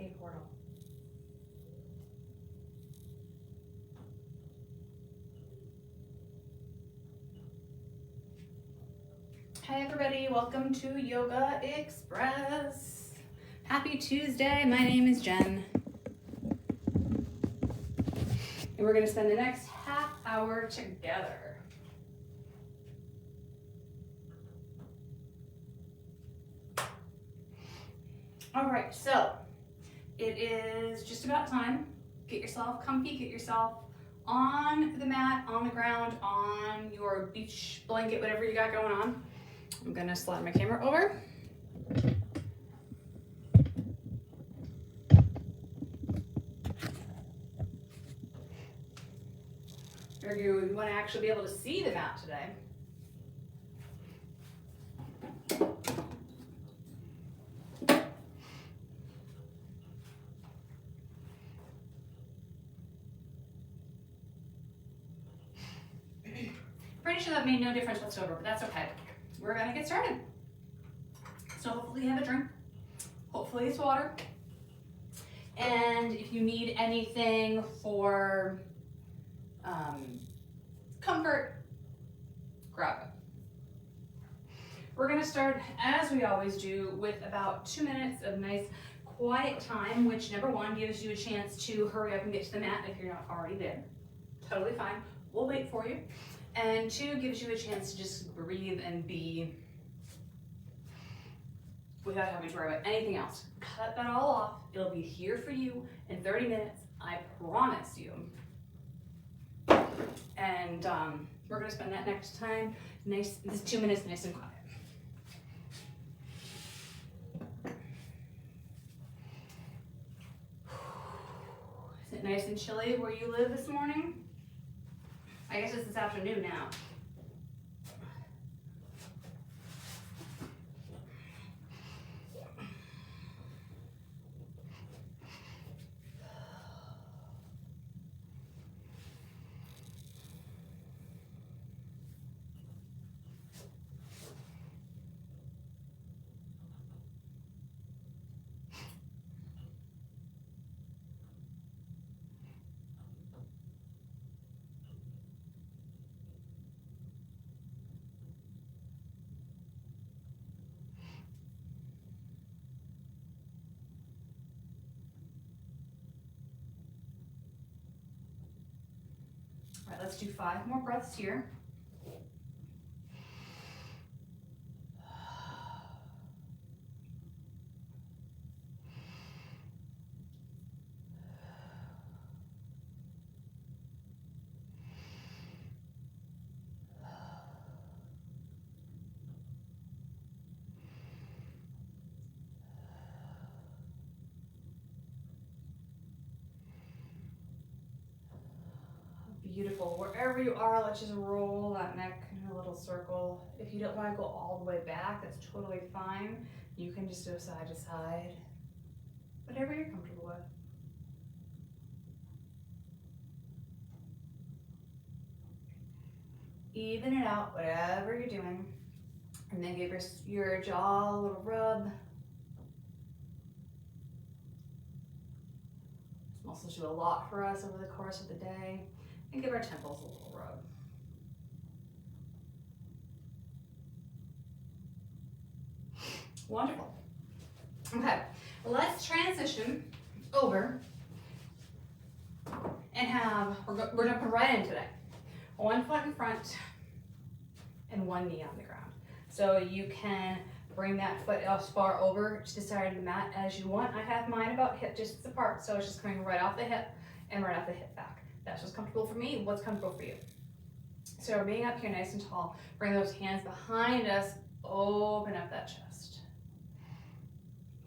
Hey, portal. Hi everybody, welcome to Yoga Express. Happy Tuesday, my name is Jen. And we're gonna spend the next half hour together. All right, so it is just about time. Get yourself comfy, get yourself on the mat, on the ground, on your beach blanket, whatever you got going on. I'm gonna slide my camera over. You want to actually be able to see the mat today. Pretty sure that made no difference whatsoever, but that's okay. We're gonna get started. So hopefully you have a drink. Hopefully it's water. And if you need anything for comfort, grab it. We're gonna start, as we always do, with about 2 minutes of nice quiet time, which number one gives you a chance to hurry up and get to the mat if you're not already there. Totally fine, we'll wait for you. And two, gives you a chance to just breathe and be without having to worry about anything else. Cut that all off. It'll be here for you in 30 minutes, I promise you. And we're gonna spend that next time, this 2 minutes nice and quiet. Is it nice and chilly where you live this morning? I guess it's this afternoon now. All right, let's do 5 more breaths here. Beautiful. Wherever you are, let's just roll that neck in a little circle. If you don't want to go all the way back, that's totally fine. You can just go side to side, whatever you're comfortable with. Even it out, whatever you're doing. And then give your jaw a little rub. This muscles do a lot for us over the course of the day. And give our temples a little rub. Wonderful. Okay, let's transition over and we're jumping right in today. 1 foot in front and 1 knee on the ground. So you can bring that foot as far over to the side of the mat as you want. I have mine about hip distance apart, so it's just coming right off the hip and right off the hip back. That's what's comfortable for me. What's comfortable for you? So we're being up here nice and tall. Bring those hands behind us. Open up that chest.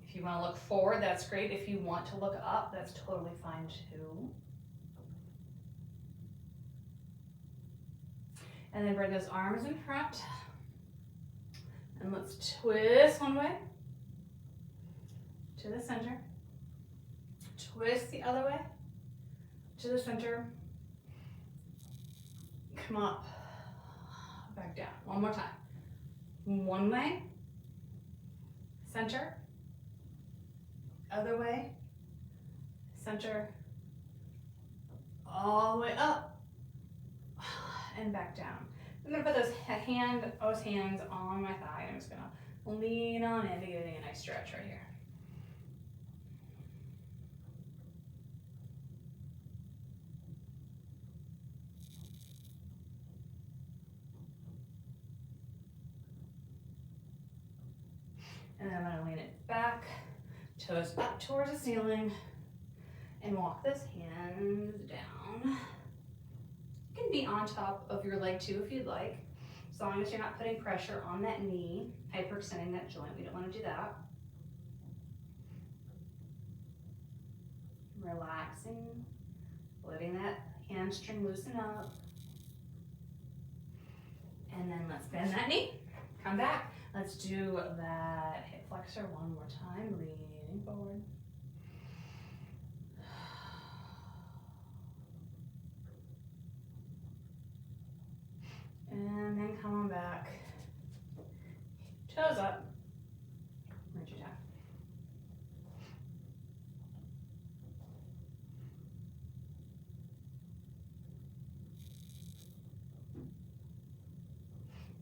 If you want to look forward, that's great. If you want to look up, that's totally fine too. And then bring those arms in front. And let's twist one way to the center. Twist the other way to the center. Come up, back down. One more time. One way, center, other way, center, all the way up, and back down. I'm gonna put those hands on my thigh. I'm just gonna lean on in to getting a nice stretch right here. And then I'm gonna lean it back, toes up towards the ceiling, and walk those hands down. You can be on top of your leg too if you'd like, as long as you're not putting pressure on that knee, hyperextending that joint. We don't want to do that. Relaxing, letting that hamstring loosen up. And then let's bend that knee. Come back. Let's do that hip flexor one more time, leaning forward. And then come on back. Toes up. Reach your down.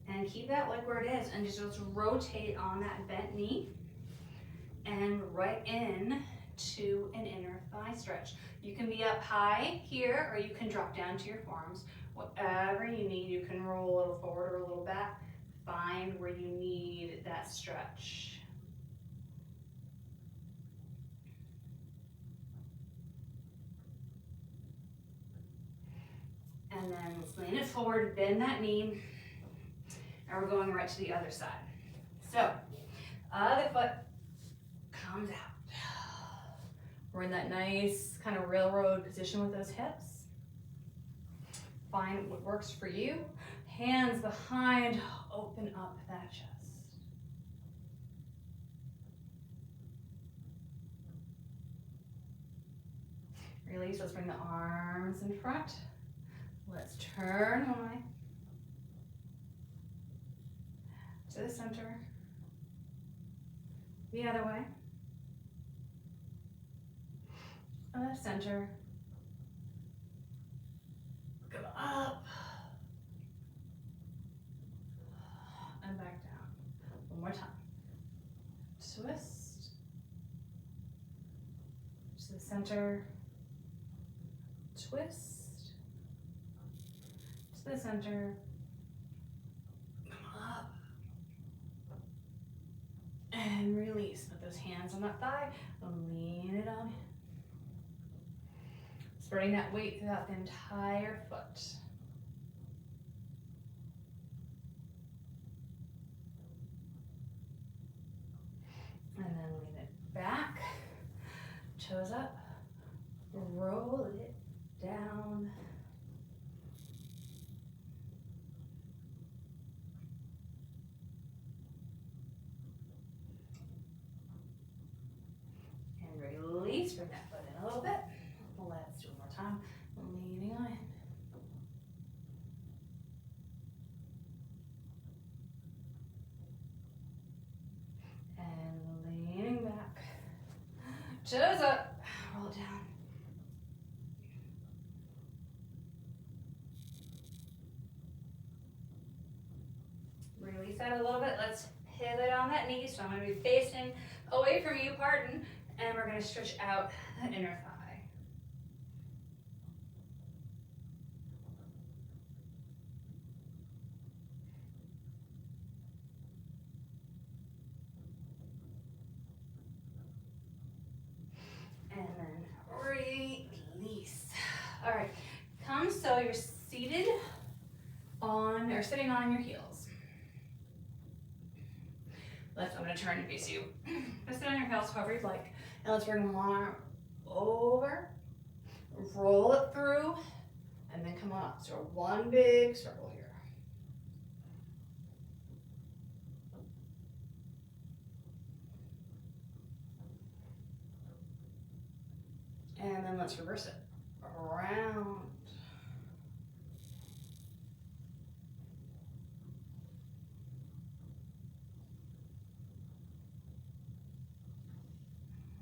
And keep that leg where it is, and just rotate on that bent knee and right in to an inner thigh stretch. You can be up high here, or you can drop down to your forearms. Whatever you need, you can roll a little forward or a little back. Find where you need that stretch. And then let's lean it forward, bend that knee. And we're going right to the other side. So, other foot comes out. We're in that nice kind of railroad position with those hips. Find what works for you. Hands behind, open up that chest. Release, let's bring the arms in front. Let's turn one way. To the center, the other way, center, go up, and back down. One more time. Twist, to the center, twist, to the center, and release. Put those hands on that thigh, lean it on in. Spreading that weight throughout the entire foot. And then lean it back, toes up, roll it down. Release, bring that foot in a little bit. Let's do it one more time. Leaning on in. And leaning back. Toes up, roll it down. Release that a little bit. Let's pivot on that knee. So I'm going to be facing away from you, pardon. And we're going to stretch out that inner thigh. And then release. All right, come so you're seated on, or sitting on your heels. I'm going to turn and face you. Just sit on your heels however you'd like. And let's bring one arm over, roll it through, and then come on up. So one big circle here. And then let's reverse it. Around.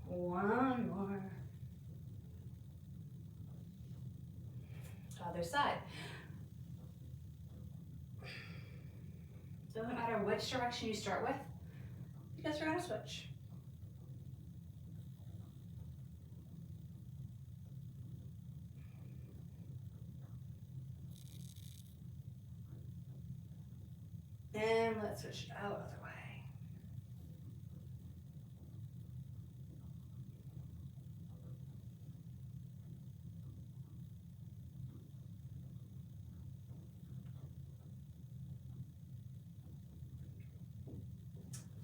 One more. other side. Doesn't matter which direction you start with, because we're gonna switch. And let's switch it out other way.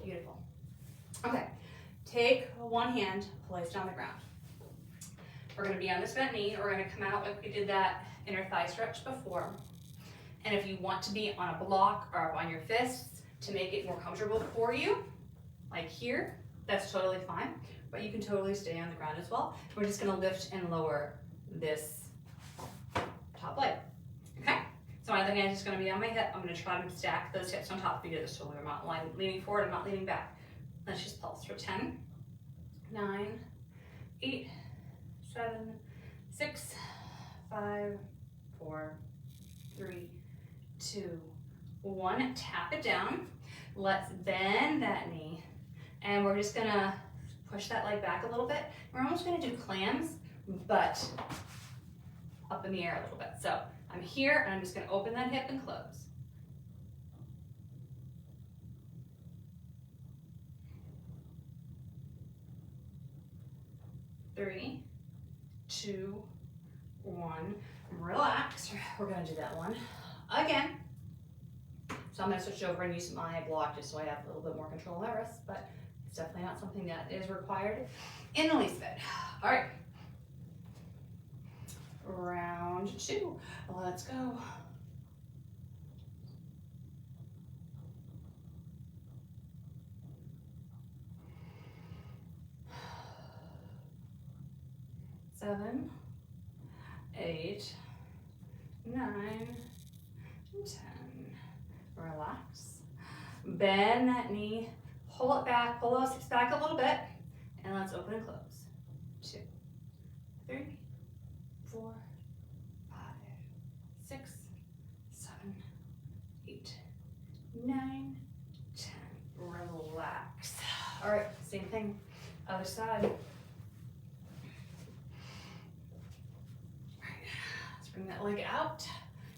Beautiful. Okay, take one hand, place it on the ground. We're gonna be on this bent knee. We're gonna come out like we did that inner thigh stretch before. And if you want to be on a block or up on your fists to make it more comfortable for you, like here, that's totally fine. But you can totally stay on the ground as well. We're just gonna lift and lower this top leg. Okay? So my other hand is gonna be on my hip. I'm gonna try to stack those hips on top of each other. So I'm not leaning forward, I'm not leaning back. Let's just pulse for 10, 9, 8, 7, 6, 5, 4, 3, 2, 1. Tap it down. Let's bend that knee. And we're just gonna push that leg back a little bit. We're almost gonna do clams, but up in the air a little bit. So I'm here and I'm just gonna open that hip and close. 3, 2, 1. Relax. We're gonna do that one again. So I'm gonna switch over and use my block just so I have a little bit more control of my wrist, but it's definitely not something that is required in the least bit. All right. Round 2. Let's go. Seven, 8, 9, 10. Relax. Bend that knee. Pull it back. Pull those hips back a little bit. And let's open and close. 2, 3, 4, 5, 6, 7, 8, 9, 10. Relax. All right, same thing. Other side. Bring that leg out,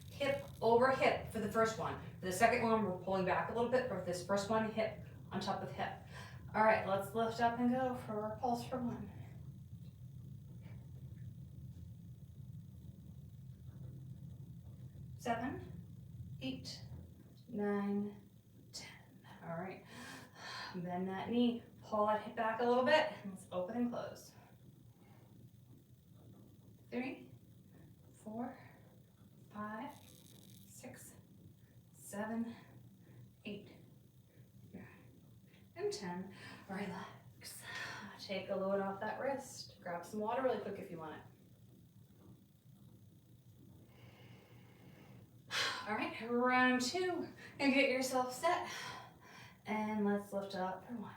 hip over hip for the first one. For the second one, we're pulling back a little bit. For this first one, hip on top of hip. All right, let's lift up and go for our pulse for 1. 7, 8, 9, 10. All right, bend that knee, pull that hip back a little bit. Let's open and close. 3, 4, 5, 6, 7, 8, 9, and 10. Relax. Take a load off that wrist. Grab some water really quick if you want it. All right, round 2. And get yourself set. And let's lift up for 1.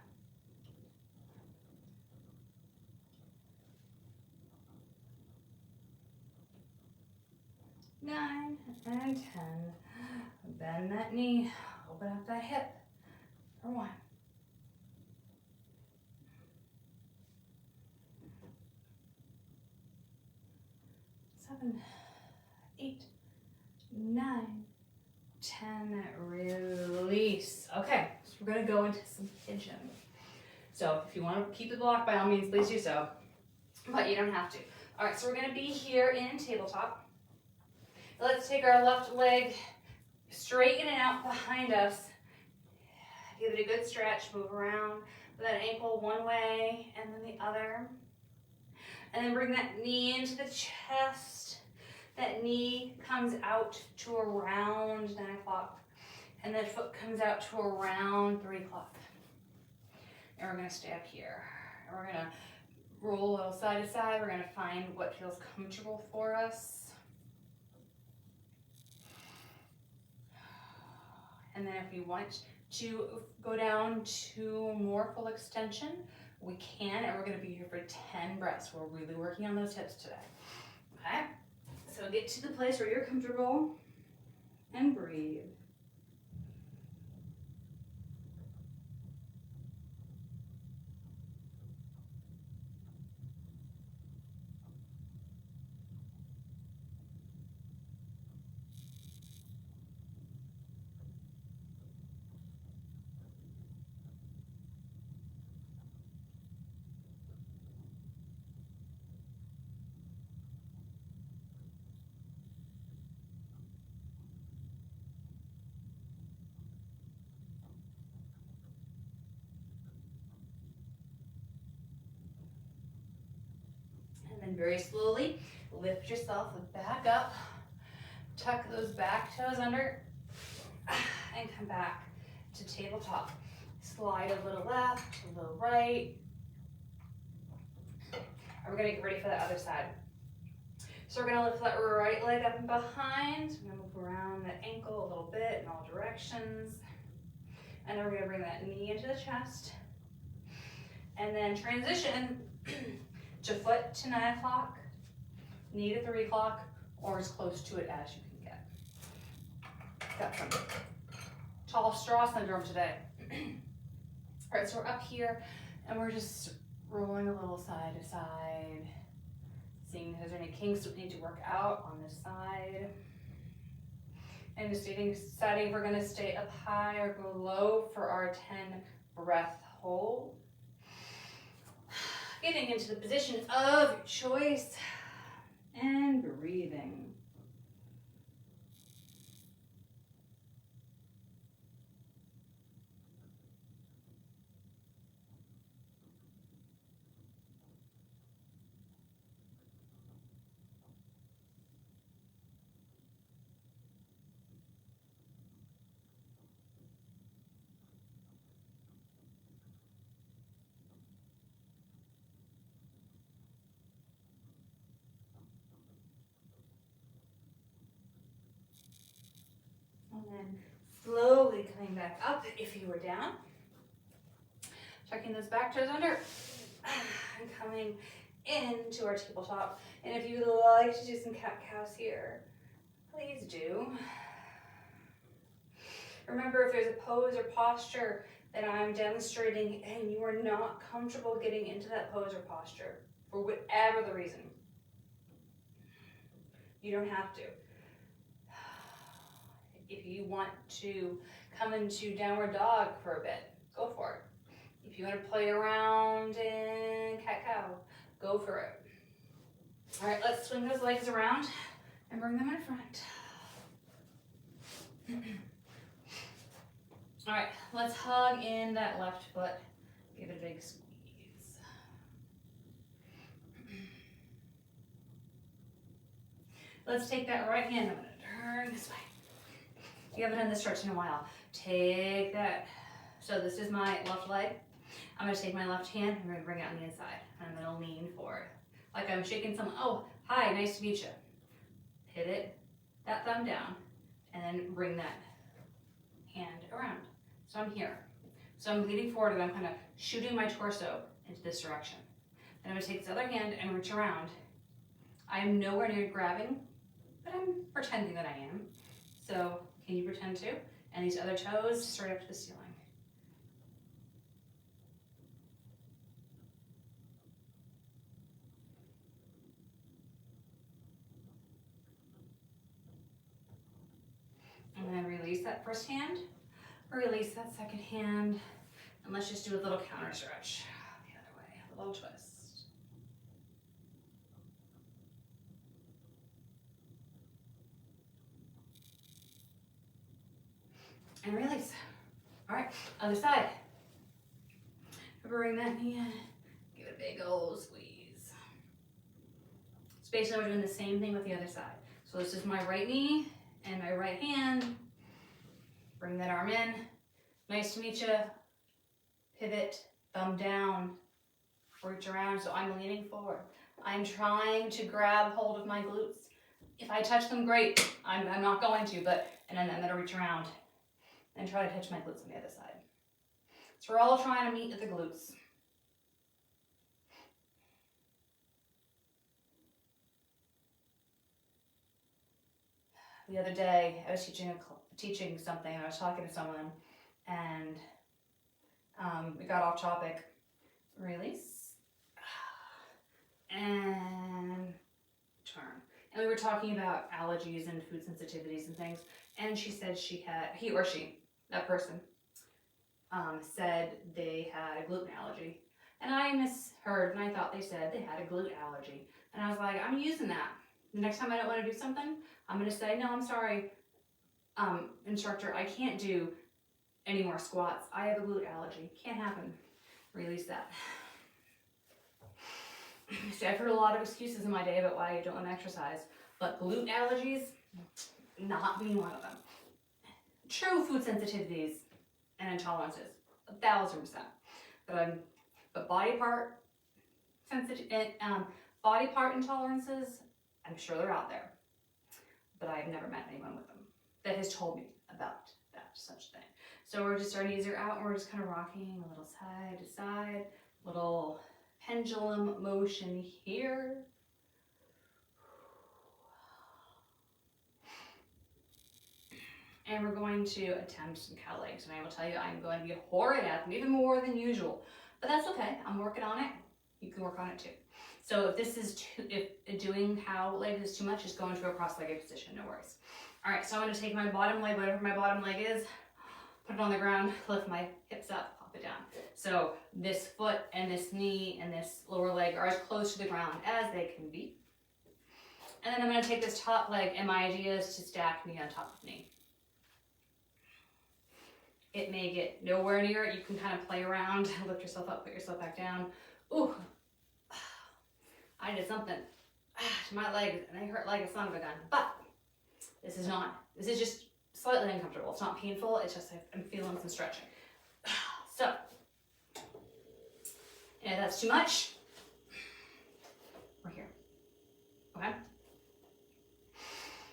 9 and 10. Bend that knee, open up that hip for 1. 7, 8, 9, 10. Release. Okay, so we're gonna go into some pigeon. So if you want to keep the block, by all means, please do so, but you don't have to. All right, so we're gonna be here in tabletop. Let's take our left leg, straighten it out behind us. Give it a good stretch, move around with that ankle one way and then the other. And then bring that knee into the chest. That knee comes out to around 9 o'clock. And that foot comes out to around 3 o'clock. And we're gonna stay up here. And we're gonna roll a little side to side. We're gonna find what feels comfortable for us. And then if you want to go down to more full extension, we can, and we're gonna be here for 10 breaths. We're really working on those hips today, okay? So So get to the place where you're comfortable and breathe. And then very slowly lift yourself back up, tuck those back toes under, and come back to tabletop. Slide a little left, a little right. And we're gonna get ready for the other side. So we're gonna lift that right leg up and behind. We're gonna move around that ankle a little bit in all directions. And then we're gonna bring that knee into the chest. And then transition to foot to 9 o'clock, knee to 3 o'clock, or as close to it as you can get. Got some tall straw syndrome today. All right, so we're up here and we're just rolling a little side to side, seeing if there's any kinks that we need to work out on this side. And deciding if we're gonna stay up high or go low for our 10 breath hold. Getting into the position of your choice and breathing. And then slowly coming back up if you were down. Tucking those back toes under and coming into our tabletop. And if you would like to do some cat-cows here, please do. Remember, if there's a pose or posture that I'm demonstrating and you are not comfortable getting into that pose or posture, for whatever the reason, you don't have to. If you want to come into downward dog for a bit, go for it. If you want to play around in cat-cow, go for it. All right, let's swing those legs around and bring them in front. All right, let's hug in that left foot. Give it a big squeeze. Let's take that right hand. I'm gonna turn this way. You haven't done this stretch in a while. Take that. So this is my left leg. I'm gonna take my left hand and we're gonna bring it on the inside. I'm gonna lean forward. Like I'm shaking someone. Oh, hi, nice to meet you. Pivot that thumb down and then bring that hand around. So I'm here. So I'm leaning forward and I'm kind of shooting my torso into this direction. Then I'm gonna take this other hand and reach around. I am nowhere near grabbing, but I'm pretending that I am. So can you pretend to? And these other toes straight up to the ceiling. And then release that first hand, release that second hand, and let's just do a little counter stretch the other way, a little twist. And release. All right, other side. Bring that knee in, give it a big old squeeze. So basically we're doing the same thing with the other side. So this is my right knee and my right hand. Bring that arm in. Nice to meet you. Pivot, thumb down, reach around. So I'm leaning forward. I'm trying to grab hold of my glutes. If I touch them, great. I'm not going to, but, and then I'm gonna reach around and try to touch my glutes on the other side. So we're all trying to meet at the glutes. the other day I was teaching something, and I was talking to someone, and we got off topic. Release and turn. And we were talking about allergies and food sensitivities and things. And she said that person, said they had a gluten allergy. And I misheard, and I thought they said they had a gluten allergy. And I was like, I'm using that. The next time I don't want to do something, I'm going to say, no, I'm sorry, instructor, I can't do any more squats. I have a gluten allergy. Can't happen. Release that. See, I've heard a lot of excuses in my day about why I don't want to exercise, but gluten allergies, not being one of them. True food sensitivities and intolerances, 1,000%. But body part intolerances, I'm sure they're out there, but I've never met anyone with them that has told me about that such thing. So we're just starting to use her out, and we're just kind of rocking a little side to side, little pendulum motion here. And we're going to attempt some cow legs, and I will tell you I'm going to be horrid at them, even more than usual. But that's okay, I'm working on it. You can work on it too. So if this is if doing cow legs is too much, just go into a cross-legged position, no worries. All right, so I'm going to take my bottom leg, whatever my bottom leg is, put it on the ground, lift my hips up, pop it down. So this foot and this knee and this lower leg are as close to the ground as they can be. And then I'm going to take this top leg, and my idea is to stack knee on top of knee. It may get nowhere near it. You can kind of play around, lift yourself up, put yourself back down. Ooh, I did something to my leg, and they hurt like a son of a gun. But this is just slightly uncomfortable. It's not painful, it's just I'm feeling some stretching. So, if that's too much, we're here, okay?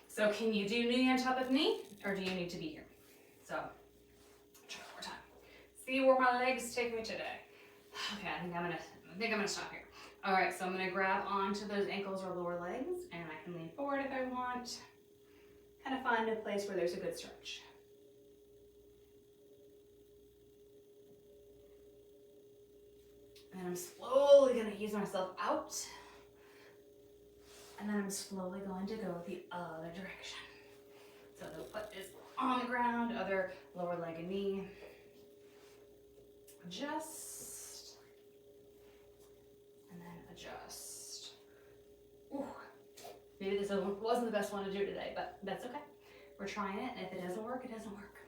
So can you do knee on top of knee, or do you need to be here? So, try one more time. See where my legs take me today. Okay, I think I'm gonna stop here. All right, so I'm gonna grab onto those ankles or lower legs, and I can lean forward if I want. Kind of find a place where there's a good stretch. And I'm slowly gonna ease myself out. And then I'm slowly going to go the other direction. So the foot is on the ground, other lower leg and knee. Adjust. And then adjust. Ooh. Maybe this wasn't the best one to do today, but that's okay. We're trying it, and if it doesn't work, it doesn't work.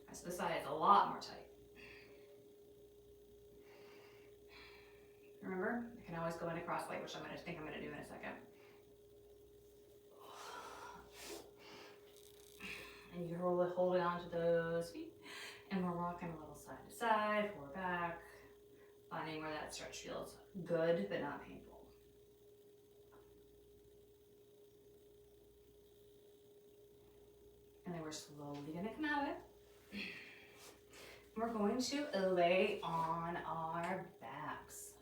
Right, so this side is a lot more tight. Remember, I can always go into cross leg, which I'm going to do in a second. And you're holding on to those feet, and we're rocking a little side to side, forward back, finding where that stretch feels good but not painful. And then we're slowly going to come out of it. We're going to lay on our backs.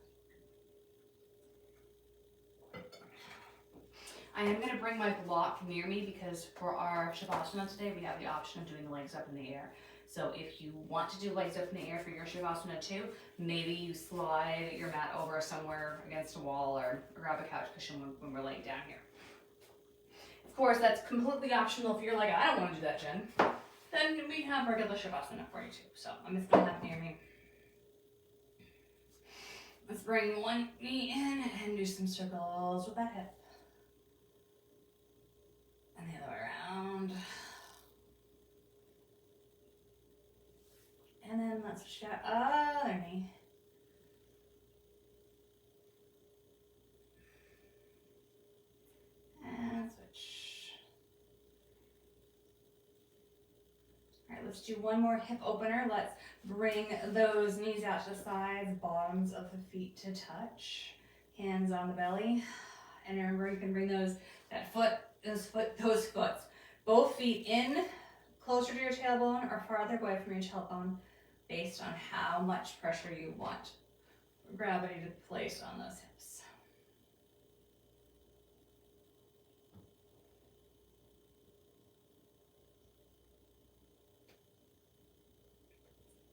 I am going to bring my block near me because for our Shavasana today, we have the option of doing the legs up in the air. So if you want to do legs up in the air for your Shavasana too, maybe you slide your mat over somewhere against a wall or grab a couch cushion when we're laying down here. Of course, that's completely optional. If you're like, I don't want to do that, Jen, then we have regular Shavasana for you too. So I'm just going to have it near me. Let's bring one knee in and do some circles with that hip. And the other way around. And then let's switch that other knee. And switch. All right, let's do one more hip opener. Let's bring those knees out to the sides, bottoms of the feet to touch. Hands on the belly. And remember, you can bring those foots, both feet in closer to your tailbone or farther away from your tailbone based on how much pressure you want gravity to place on those hips.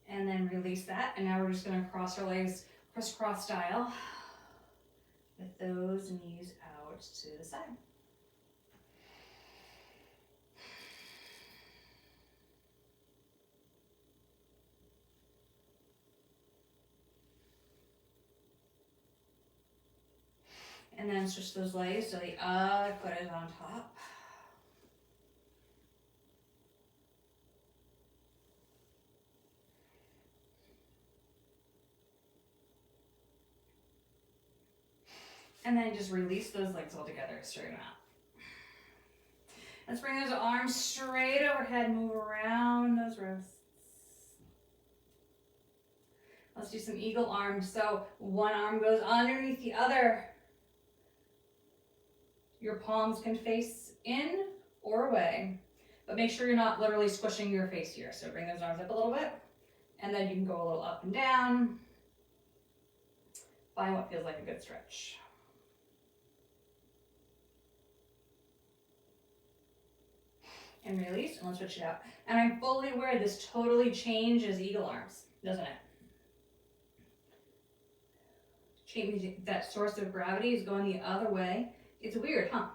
And then release that. And now we're just gonna cross our legs crisscross style with those knees out to the side. And then switch those legs so the other foot is on top. And then just release those legs all together, straighten out. Let's bring those arms straight overhead, move around those wrists. Let's do some eagle arms. So one arm goes underneath the other. Your palms can face in or away, but make sure you're not literally squishing your face here. So bring those arms up a little bit, and then you can go a little up and down. Find what feels like a good stretch. And release, and let's switch it out. And I'm fully aware this totally changes eagle arms, doesn't it? Change, that source of gravity is going the other way. It's weird, huh?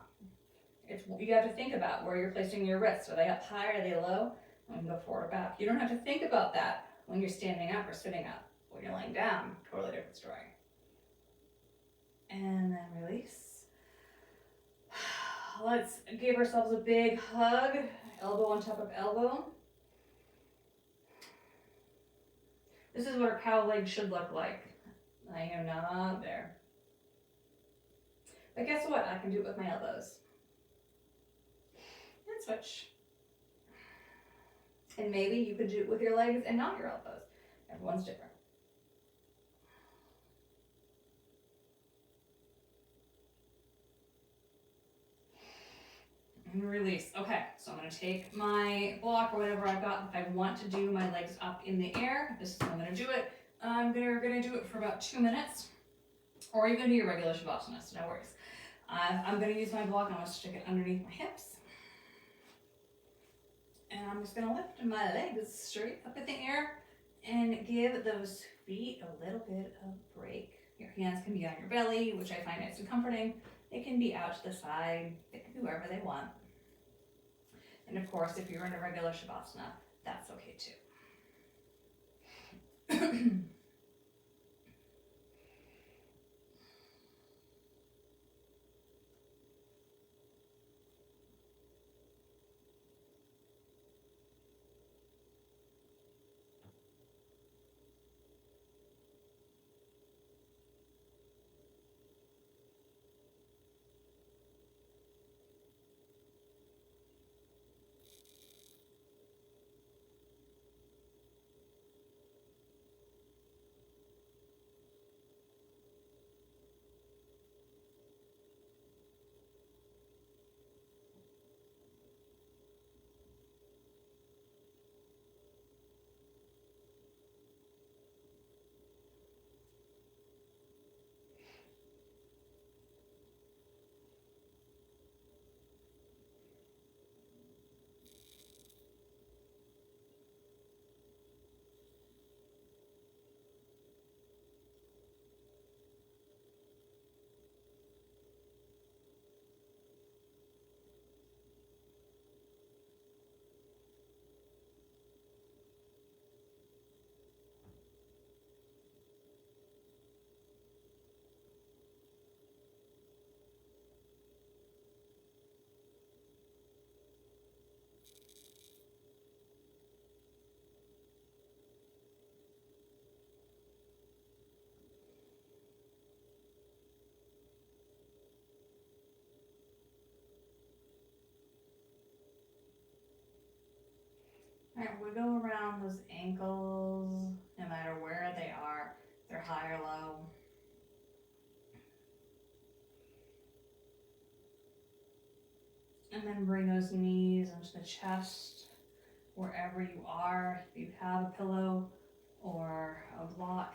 You have to think about where you're placing your wrists. Are they up high? Are they low? And go forward or back. You don't have to think about that when you're standing up or sitting up. When you're laying down, totally different story. And then release. Let's give ourselves a big hug. Elbow on top of elbow. This is what our cow leg should look like. I am not there. But guess what? I can do it with my elbows. And switch. And maybe you could do it with your legs and not your elbows. Everyone's different. And release. Okay, so I'm going to take my block or whatever I've got. If I want to do my legs up in the air, this is how I'm going to do it. I'm going to do it for about 2 minutes. Or you can do your regular Shavasana, so no worries. I'm going to use my block and I'm going to stick it underneath my hips. And I'm just going to lift my legs straight up in the air and give those feet a little bit of break. Your hands can be on your belly, which I find nice and comforting. They can be out to the side. They can be wherever they want. And of course, if you're in a regular Shavasana, that's okay too. All right, wiggle around those ankles, no matter where they are, if they're high or low. And then bring those knees onto the chest, wherever you are. If you have a pillow or a block,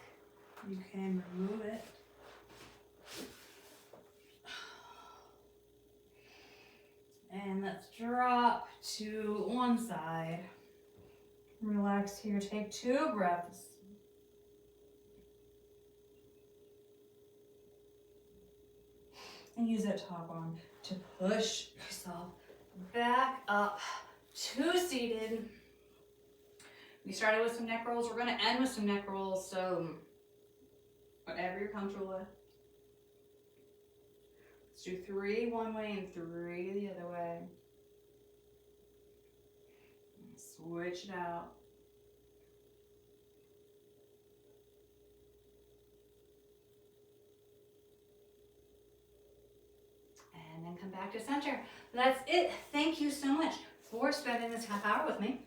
you can remove it. And let's drop to one side. Relax here. Take 2 breaths. And use that top arm to push yourself back up to seated. We started with some neck rolls. We're going to end with some neck rolls. So whatever you're comfortable with. Let's do 3 one way and 3 the other way. Switch it out. And then come back to center. That's it. Thank you so much for spending this half hour with me.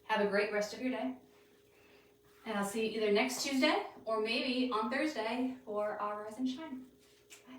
Have a great rest of your day. And I'll see you either next Tuesday or maybe on Thursday for our Rise and Shine. Bye.